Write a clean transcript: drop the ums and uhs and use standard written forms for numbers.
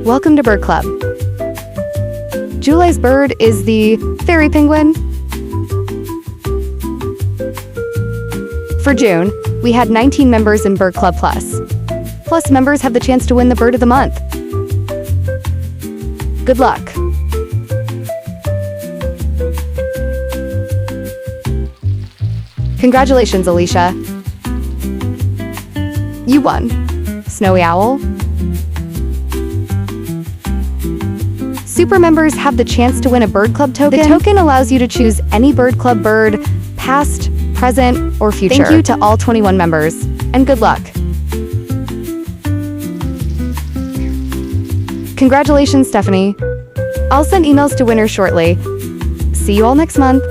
Welcome to Bird Club. July's bird is the fairy penguin. For June, we had 19 members in Bird Club Plus. Plus, members have the chance to win the Bird of the Month. Good luck. Congratulations, Alicia. You won. Snowy Owl. Super members have the chance to win a Bird Club token. The token allows you to choose any Bird Club bird, past, present, or future. Thank you to all 21 members, and good luck. Congratulations, Stephanie. I'll send emails to winners shortly. See you all next month.